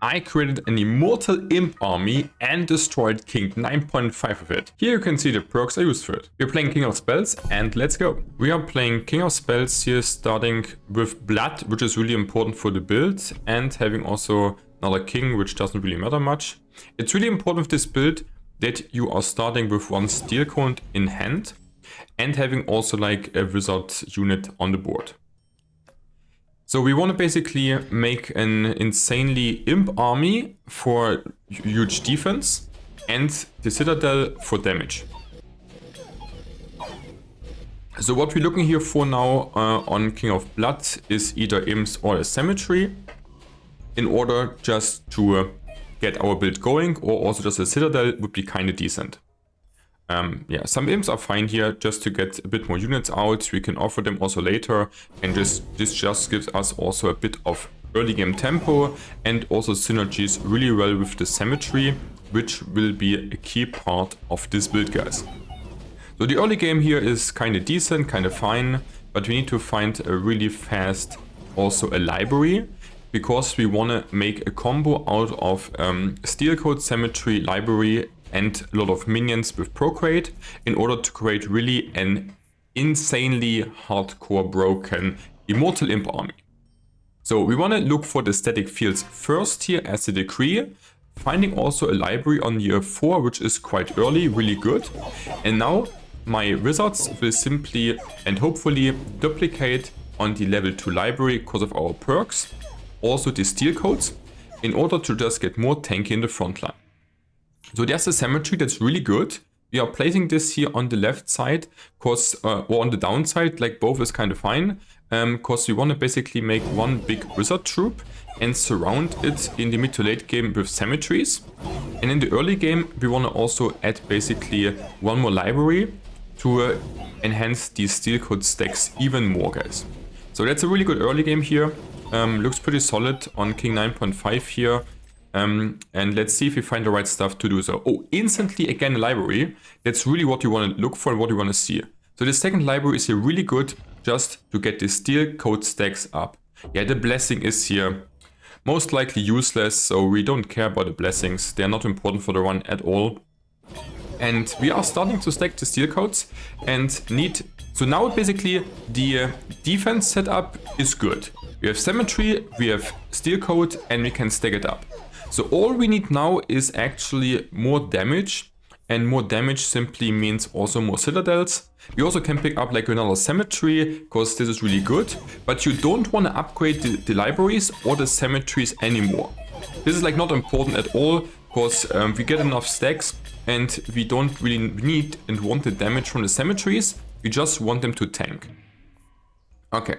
I created an immortal imp army and destroyed King 9.5 of it. Here you can see the perks I used for it. We're playing King of Spells and let's go. We are playing King of Spells here, starting with Blood, which is really important for the build, and having also another king, which doesn't really matter much. It's really important with this build that you are starting with one steel cone in hand and having also like a wizard unit on the board. So we want to basically make an insanely imp army for huge defense and the citadel for damage. So what we're looking here for now on King of Blood is either imps or a cemetery in order just to get our build going, or also just a citadel would be kind of decent. Yeah, some imps are fine here just to get a bit more units out. We can offer them also later, and this just gives us also a bit of early game tempo and also synergies really well with the cemetery, which will be a key part of this build, guys. So the early game here is kind of decent, kind of fine, but we need to find a really fast also a library, because we want to make a combo out of steel code, cemetery, library and a lot of minions with procreate in order to create really an insanely hardcore broken immortal imp army. So we want to look for the static fields first here as a decree, finding also a library on year 4, which is quite early, really good. And now my wizards will simply and hopefully duplicate on the level 2 library because of our perks, also the steel codes, in order to just get more tanky in the front line. So there's a cemetery that's really good. We are placing this here on the left side, cause or on the downside, like both is kind of fine, because we want to basically make one big wizard troop and surround it in the mid to late game with cemeteries. And in the early game, we want to also add basically one more library to enhance these steel code stacks even more, guys. So that's a really good early game here. Looks pretty solid on King 9.5 here. And let's see if we find the right stuff to do so. Oh, instantly again a library. That's really what you want to look for and what you want to see. So the second library is here really good just to get the steel code stacks up. Yeah, the blessing is here most likely useless, so we don't care about the blessings. They're not important for the run at all. And we are starting to stack the steel codes and need... So now basically the defense setup is good. We have cemetery, we have steel code, and we can stack it up. So all we need now is actually more damage, and more damage simply means also more citadels. We also can pick up like another cemetery, because this is really good, but you don't want to upgrade the libraries or the cemeteries anymore. This is like not important at all, because we get enough stacks and we don't really need and want the damage from the cemeteries. We just want them to tank. Okay.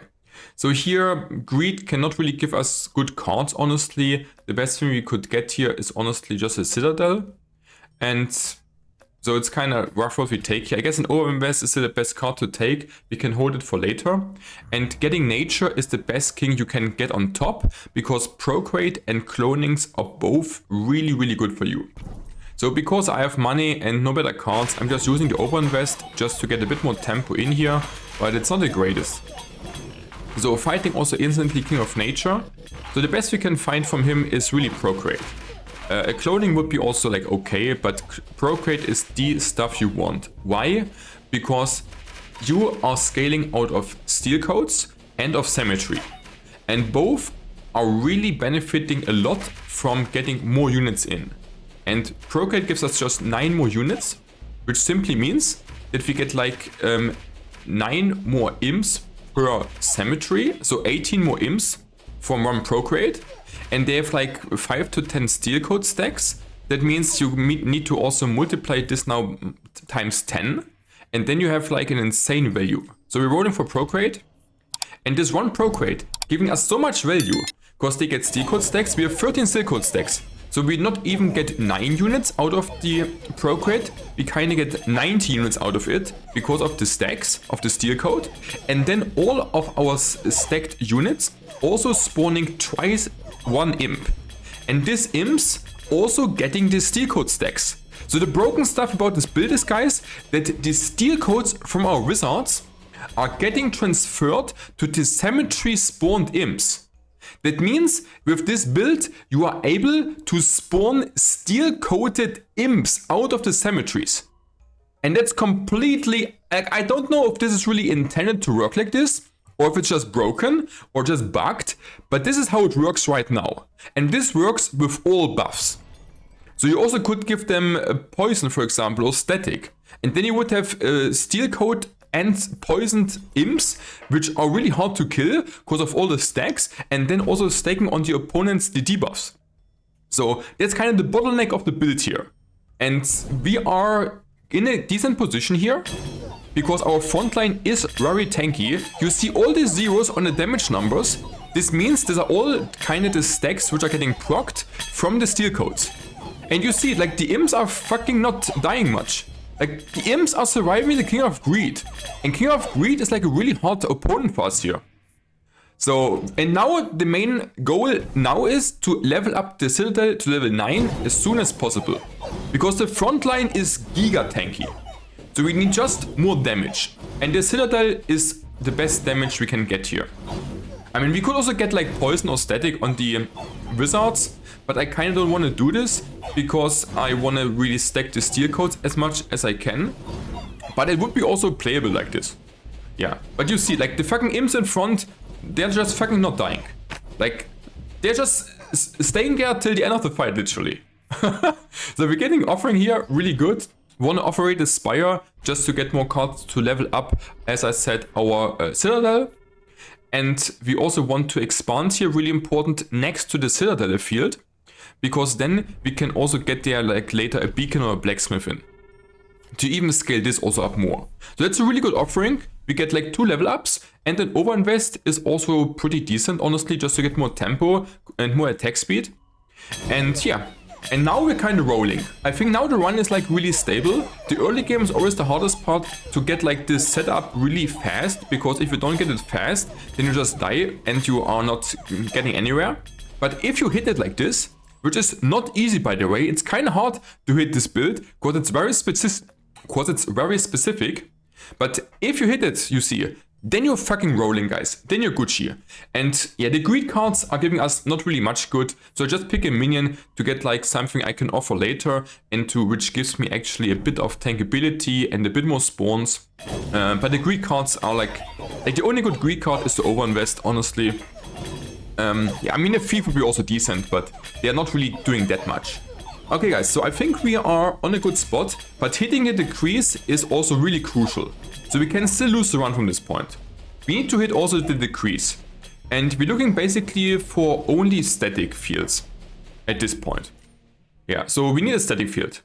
So here, greed cannot really give us good cards, honestly. The best thing we could get here is honestly just a citadel. And so it's kind of rough what we take here. I guess an Overinvest is still the best card to take. We can hold it for later. And getting nature is the best king you can get on top, because procreate and clonings are both really, really good for you. So because I have money and no better cards, I'm just using the Overinvest just to get a bit more tempo in here, but it's not the greatest. So fighting also instantly King of Nature. So the best we can find from him is really procreate. A cloning would be also like okay, but procreate is the stuff you want. Why? Because you are scaling out of steel codes and of cemetery. And both are really benefiting a lot from getting more units in. And procreate gives us just 9 more units, which simply means that we get like 9 more imps per cemetery, so 18 more imps from one procreate, and they have like 5 to 10 steel code stacks. That means you need to also multiply this now times 10, and then you have like an insane value. So we're rolling for procreate, and this one procreate giving us so much value because they get steel code stacks. We have 13 steel code stacks. So we not even get 9 units out of the procreate, we kind of get 90 units out of it because of the stacks of the steel code. And then all of our stacked units also spawning twice one imp. And this imps also getting the steel code stacks. So the broken stuff about this build is, guys, that the steel codes from our wizards are getting transferred to the cemetery spawned imps. That means with this build, you are able to spawn steel-coated imps out of the cemeteries. And that's completely, like, I don't know if this is really intended to work like this, or if it's just broken, or just bugged, but this is how it works right now. And this works with all buffs. So you also could give them poison, for example, or static. And then you would have steel coat and poisoned imps, which are really hard to kill because of all the stacks, and then also stacking on the opponent's the debuffs. So that's kind of the bottleneck of the build here. And we are in a decent position here, because our front line is very tanky. You see all these zeros on the damage numbers. This means these are all kind of the stacks which are getting procced from the steel coats. And you see, like, the imps are fucking not dying much. Like, the imps are surviving the King of Greed. And King of Greed is like a really hard opponent for us here. So, and now the main goal now is to level up the Citadel to level 9 as soon as possible. Because the front line is giga tanky. So we need just more damage. And the Citadel is the best damage we can get here. I mean, we could also get like poison or static on the wizards, but I kind of don't want to do this because I want to really stack the steel coats as much as I can. But it would be also playable like this. Yeah, but you see, like, the fucking imps in front, they're just fucking not dying. Like, they're just staying there till the end of the fight, literally. So we're getting offering here really good. Want to operate the Spire just to get more cards to level up, as I said, our Citadel. And we also want to expand here, really important, next to the Citadel field. Because then we can also get there, like, later a beacon or a blacksmith in. To even scale this also up more. So that's a really good offering. We get like 2 level ups, and an overinvest is also pretty decent, honestly, just to get more tempo and more attack speed. And yeah, and now we're kind of rolling. I think now the run is like really stable. The early game is always the hardest part, to get like this setup really fast, because if you don't get it fast, then you just die and you are not getting anywhere. But if you hit it like this, which is not easy, by the way, it's kind of hard to hit this build because it's very specific. But if you hit it, you see, then you're fucking rolling, guys. Then you're Gucci. And yeah, the greed cards are giving us not really much good. So I just pick a minion to get like something I can offer later, into which gives me actually a bit of tankability and a bit more spawns. But the greed cards are like the only good greed card is the overinvest, honestly. Yeah, I mean, the thief would be also decent, but they are not really doing that much. Okay guys, so I think we are on a good spot, but hitting a decrease is also really crucial. So we can still lose the run from this point. We need to hit also the decrease. And we're looking basically for only static fields at this point. Yeah, so we need a static field.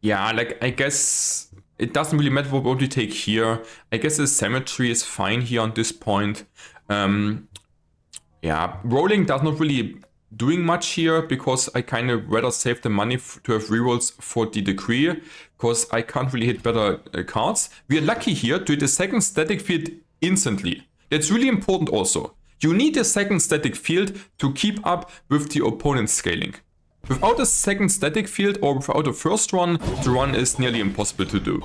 Yeah, like, I guess it doesn't really matter what we take here. I guess the cemetery is fine here on this point. Yeah, rolling does not really doing much here, because I kind of rather save the money to have rerolls for the decree, because I can't really hit better cards. We are lucky here to hit a second static field instantly. That's really important also. You need a second static field to keep up with the opponent's scaling. Without a second static field or without a first run, the run is nearly impossible to do.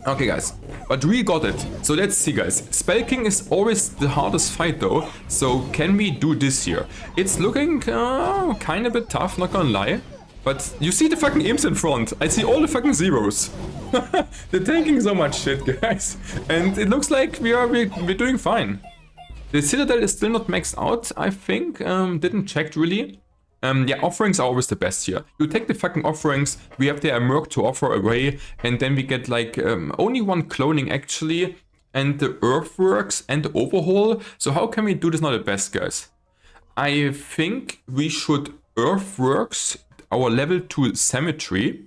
Okay guys, but we got it. So let's see guys. Spell King is always the hardest fight though. So can we do this here? It's looking kind of a bit tough, not gonna lie. But you see the fucking imps in front. I see all the fucking zeros. They're tanking so much shit, guys. And it looks like we're doing fine. The Citadel is still not maxed out, I think. Didn't check really. Yeah, offerings are always the best here. You take the fucking offerings, we have the Merc to offer away, and then we get like only one cloning actually, and the Earthworks and the Overhaul. So how can we do this now the best, guys? I think we should Earthworks our level 2 Cemetery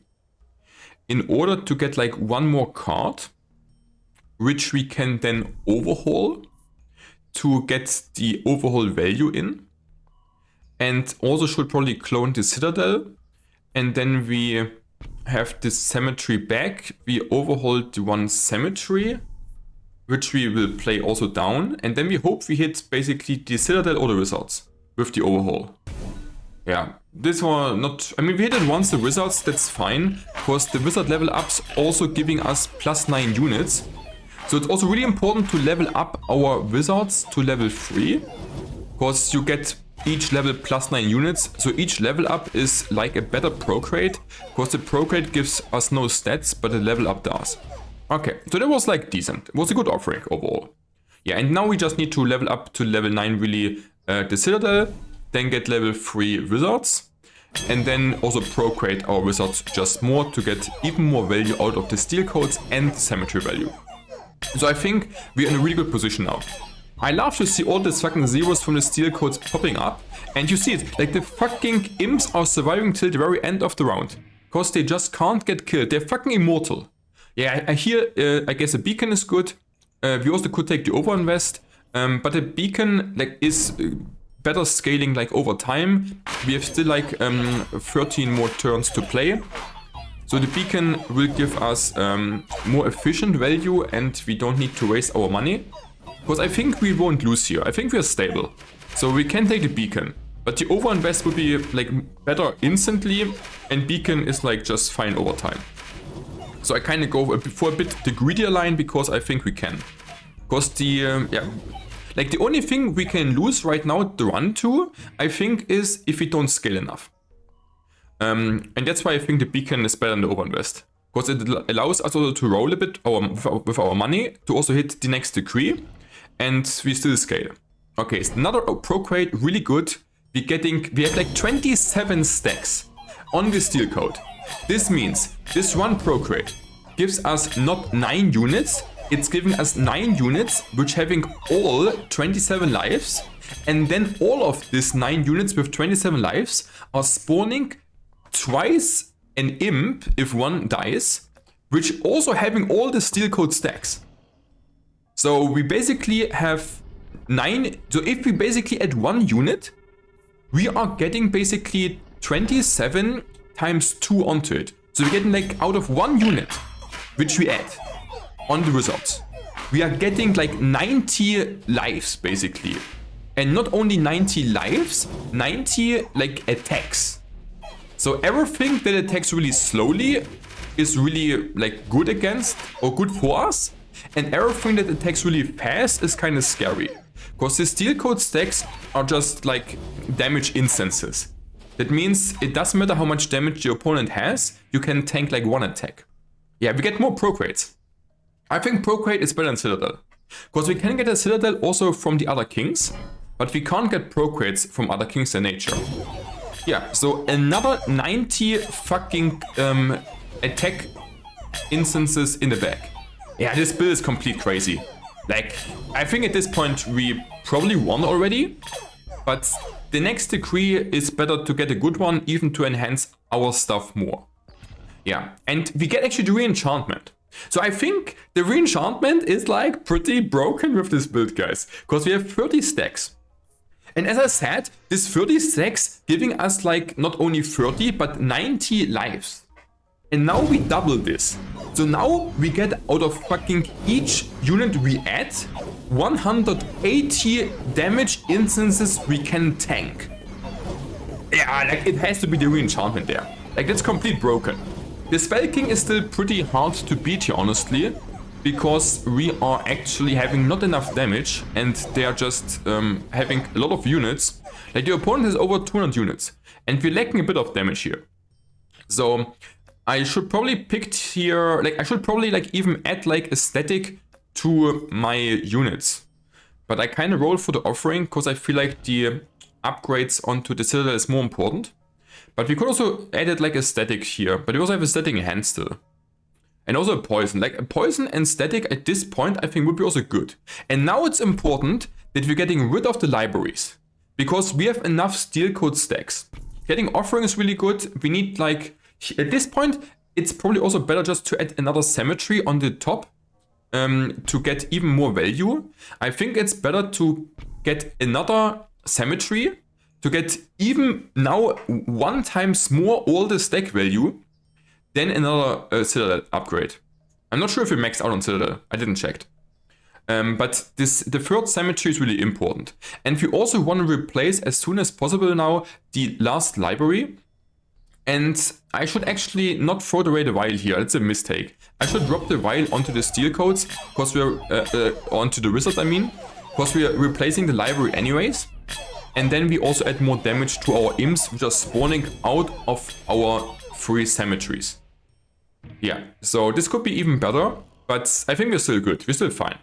in order to get like one more card, which we can then Overhaul to get the Overhaul value in. And also should probably clone the Citadel. And then we have this cemetery back. We overhaul the one cemetery, which we will play also down. And then we hope we hit basically the Citadel or the Wizards with the overhaul. Yeah, this one not... I mean, we hit it once the Wizards, that's fine. Because the Wizard level ups also giving us +9 units. So it's also really important to level up our Wizards to level 3. because you get each level plus 9 units, so each level up is like a better procreate, because the procreate gives us no stats, but the level up does. Okay, so that was like decent. It was a good offering overall. Yeah, and now we just need to level up to level 9 really the Citadel, then get level 3 wizards, and then also procreate our wizards just more to get even more value out of the steel codes and cemetery value. So I think we're in a really good position now. I love to see all these fucking zeros from the steel codes popping up, and you see it, like the fucking imps are surviving till the very end of the round, because they just can't get killed. They're fucking immortal. Yeah, I hear, I guess a beacon is good. We also could take the overinvest, but the beacon like is better scaling like over time. We have still like 13 more turns to play. So the beacon will give us more efficient value, and we don't need to waste our money. Because I think we won't lose here. I think we are stable. So we can take the beacon. But the overinvest would be like better instantly, and beacon is like just fine over time. So I kind of go for a bit the greedier line because I think we can. Because the, like the only thing we can lose right now the run to, I think, is if we don't scale enough. And that's why I think the beacon is better than the overinvest. Because it allows us also to roll a bit with our money to also hit the next decree. And we still scale. Okay, so another procreate, really good. We have like 27 stacks on the steel code. This means this one procreate gives us not 9 units, it's giving us 9 units, which having all 27 lives, and then all of these 9 units with 27 lives are spawning twice an imp if one dies, which also having all the steel code stacks. So we basically have 9, so if we basically add 1 unit, we are getting basically 27 times 2 onto it. So we're getting like out of 1 unit, which we add on the results, we are getting like 90 lives basically. And not only 90 lives, 90 like attacks. So everything that attacks really slowly is really like good against or good for us. And everything that attacks really fast is kind of scary. Because the steel code stacks are just like damage instances. That means it doesn't matter how much damage your opponent has, you can tank like 1 attack. Yeah, we get more procreates. I think procreate is better than Citadel. Because we can get a Citadel also from the other kings, but we can't get procreates from other kings in nature. Yeah, so another 90 fucking attack instances in the back. Yeah, this build is complete crazy. Like, I think at this point we probably won already, but the next decree is better to get a good one, even to enhance our stuff more. Yeah, and we get actually the re-enchantment. So I think the re-enchantment is like pretty broken with this build, guys, because we have 30 stacks. And as I said, this 30 stacks giving us like not only 30, but 90 lives. And now we double this. So now we get out of fucking each unit we add 180 damage instances we can tank. Yeah, like it has to be the re-enchantment there. Like that's complete broken. The Spell King is still pretty hard to beat here, honestly, because we are actually having not enough damage and they are just having a lot of units. Like the opponent has over 200 units and we're lacking a bit of damage here. So I should probably pick here, like I should probably like even add like a static to my units. But I kind of roll for the offering because I feel like the upgrades onto the Citadel is more important. But we could also add it like a static here, but we also have a static in hand still. And also a poison, like a poison and static at this point I think would be also good. And now it's important that we're getting rid of the libraries. Because we have enough steel code stacks. Getting offering is really good, we need like, at this point, it's probably also better just to add another cemetery on the top to get even more value. I think it's better to get another cemetery to get even now 1 times more all the stack value than another Citadel upgrade. I'm not sure if we maxed out on Citadel, I didn't check. But the 3rd cemetery is really important. And we also want to replace as soon as possible now the last library. And I should actually not throw away the vial here, it's a mistake. I should drop the vial onto the steel codes, because we're onto the wizards I mean, because we are replacing the library anyways. And then we also add more damage to our imps, which are spawning out of our 3 cemeteries. Yeah, so this could be even better, but I think we're still good. We're still fine.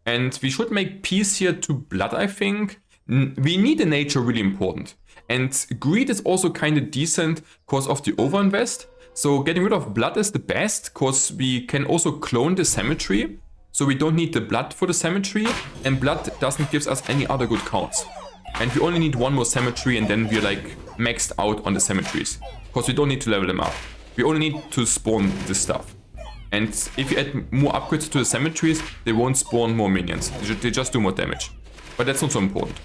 And we should make peace here to blood, I think. We need the nature really important. And greed is also kind of decent because of the overinvest. So getting rid of blood is the best because we can also clone the cemetery. So we don't need the blood for the cemetery, and blood doesn't give us any other good counts. And we only need one more cemetery and then we're like maxed out on the cemeteries. Because we don't need to level them up. We only need to spawn this stuff. And if you add more upgrades to the cemeteries, they won't spawn more minions. They just do more damage. But that's not so important.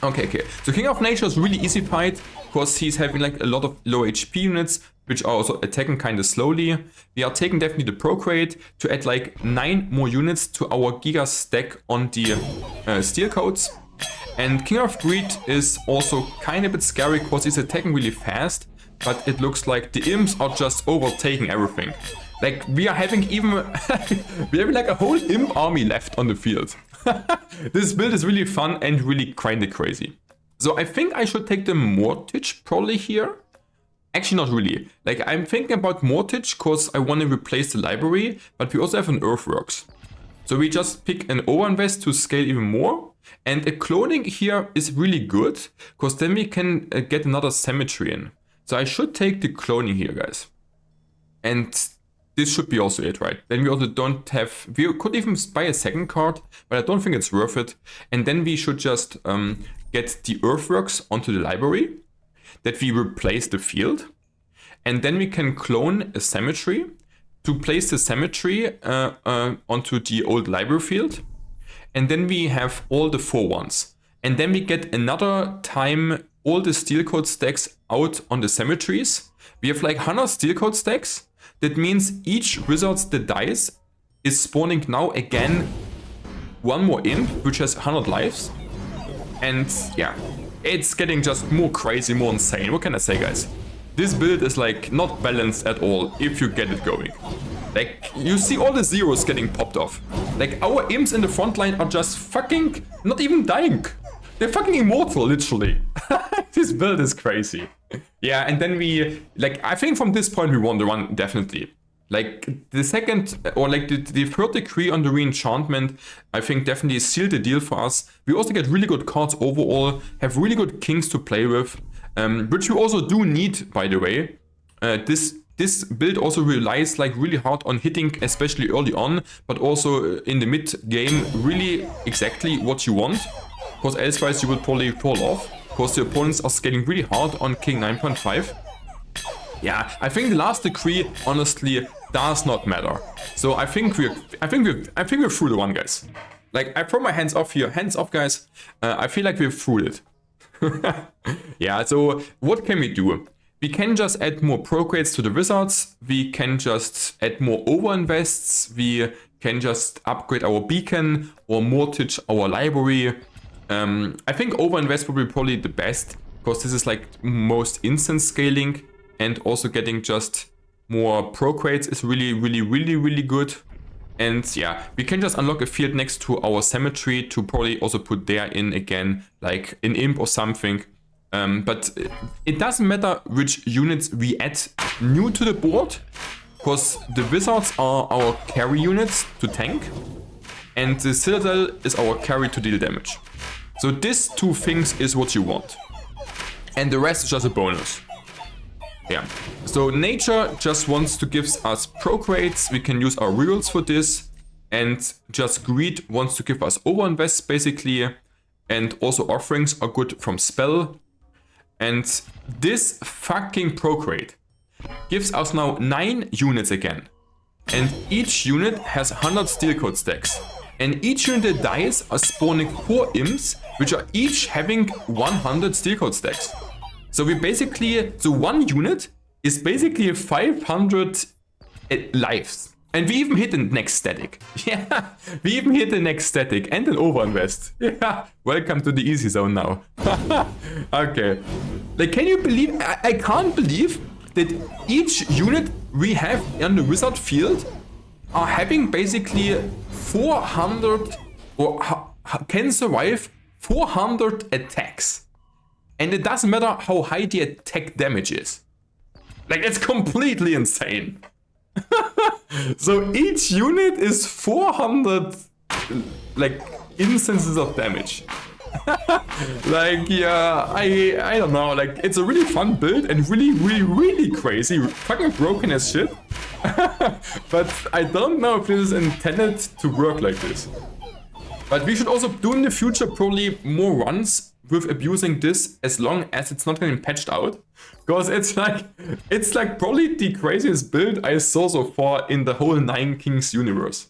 Okay. So King of Nature is really easy fight because he's having like a lot of low HP units, which are also attacking kind of slowly. We are taking definitely the procreate to add like 9 more units to our Giga stack on the steel codes. And King of Greed is also kind of a bit scary because he's attacking really fast, but it looks like the imps are just overtaking everything. Like we are having even we have like a whole imp army left on the field. This build is really fun and really kind of crazy. So I think I should take the Mortgage probably here. Actually not really. Like I'm thinking about Mortgage because I want to replace the library, but we also have an Earthworks. So we just pick an overinvest to scale even more. And a cloning here is really good because then we can get another cemetery in. So I should take the cloning here, guys. And this should be also it, right? Then we also don't have... We could even buy a second card, but I don't think it's worth it. And then we should just get the Earthworks onto the library. That we replace the field. And then we can clone a cemetery to place the cemetery onto the old library field. And then we have all the 4 ones. And then we get another time all the steel code stacks out on the cemeteries. We have like 100 steel code stacks. That means each wizard that dies is spawning now again 1 more imp, which has 100 lives. And yeah, it's getting just more crazy, more insane. What can I say, guys? This build is like not balanced at all if you get it going. Like, you see all the zeros getting popped off. Like, our imps in the front line are just fucking not even dying. They're fucking immortal, literally. This build is crazy. Yeah, and then we, like, I think from this point we won the run, definitely. Like, the second, or like the third decree on the re-enchantment, I think definitely sealed the deal for us. We also get really good cards overall, have really good kings to play with, which we also do need, by the way. This build also relies like really hard on hitting, especially early on, but also in the mid game, really exactly what you want. Because elsewise you would probably fall off, because the opponents are scaling really hard on King 9.5. Yeah, I think the last decree honestly does not matter. So I think we're through the one, guys. Like, I throw my hands off here. Hands off, guys. I feel like we're through it. Yeah, so what can we do? We can just add more procreates to the wizards. We can just add more overinvests. We can just upgrade our beacon or mortgage our library. I think overinvest will be probably the best because this is like most instant scaling, and also getting just more procreates is really good. And yeah, we can just unlock a field next to our cemetery to probably also put there in again, like an imp or something. But it doesn't matter which units we add new to the board, because the wizards are our carry units to tank, and the citadel is our carry to deal damage. So these 2 things is what you want. And the rest is just a bonus. Yeah. So nature just wants to give us procreates. We can use our rerolls for this. And just greed wants to give us overinvests basically. And also offerings are good from spell. And this fucking procreate gives us now 9 units again. And each unit has 100 steel code stacks. And each unit that dies are spawning 4 imps, which are each having 100 steel code stacks. So we basically, so 1 unit is basically 500 lives. And we even hit the next static. Yeah, we even hit the next static and an overinvest. Yeah, welcome to the easy zone now. Okay. Like, can you believe, I can't believe that each unit we have on the wizard field are having basically 400 or can survive 400 attacks. And it doesn't matter how high the attack damage is. Like, it's completely insane. So each unit is 400 like instances of damage. Like, yeah, I don't know, like, it's a really fun build and really crazy, fucking broken as shit. But I don't know if this is intended to work like this. But we should also do in the future probably more runs with abusing this, as long as it's not getting patched out. Because it's like probably the craziest build I saw so far in the whole Nine Kings universe.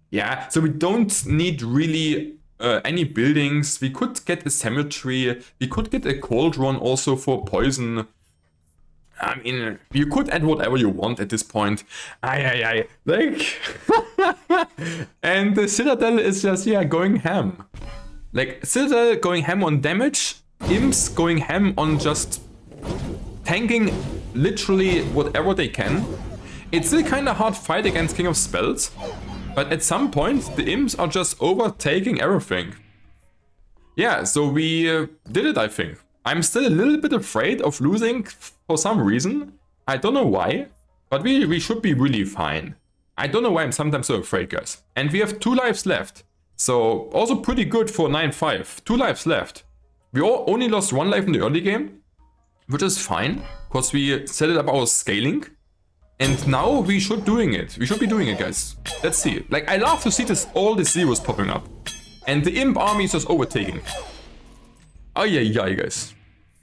Yeah, so we don't need really any buildings. We could get a cemetery. We could get a cauldron also for poison. I mean, you could add whatever you want at this point. Like, and the Citadel is just, yeah, going ham. Like, Citadel going ham on damage, Imps going ham on just tanking literally whatever they can. It's still kind of hard fight against King of Spells, but at some point the Imps are just overtaking everything. Yeah, so we did it, I think. I'm still a little bit afraid of losing for some reason. I don't know why, but we should be really fine. I don't know why I'm sometimes so afraid, guys. And we have 2 lives left. So also pretty good for 9-5. 2 lives left. We all only lost 1 life in the early game, which is fine, because we set it up our scaling. And now we should doing it. We should be doing it, guys. Let's see. Like, I love to see this, all the zeros popping up. And the Imp army is just overtaking. Oh yeah, guys.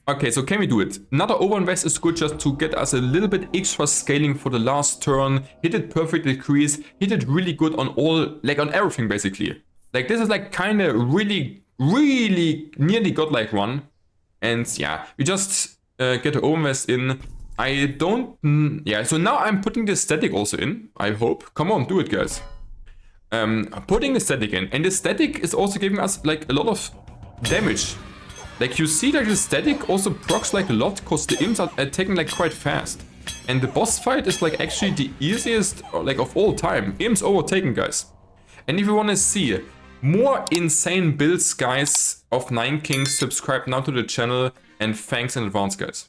Okay, so can we do it? Another overinvest is good just to get us a little bit extra scaling for the last turn. Hit it perfect decrease. Hit it really good on all, like on everything basically. Like, this is like kind of really nearly godlike run. And yeah, we just get the overinvest in. I don't, yeah, so now I'm putting the static also in, I hope. Come on, do it, guys. Putting the static in. And the static is also giving us like a lot of damage. Like, you see that the static also procs like a lot because the imps are attacking like quite fast. And the boss fight is like actually the easiest like of all time. Imps overtaken, guys. And if you want to see more insane builds, guys, of Nine Kings, subscribe now to the channel, and thanks in advance, guys.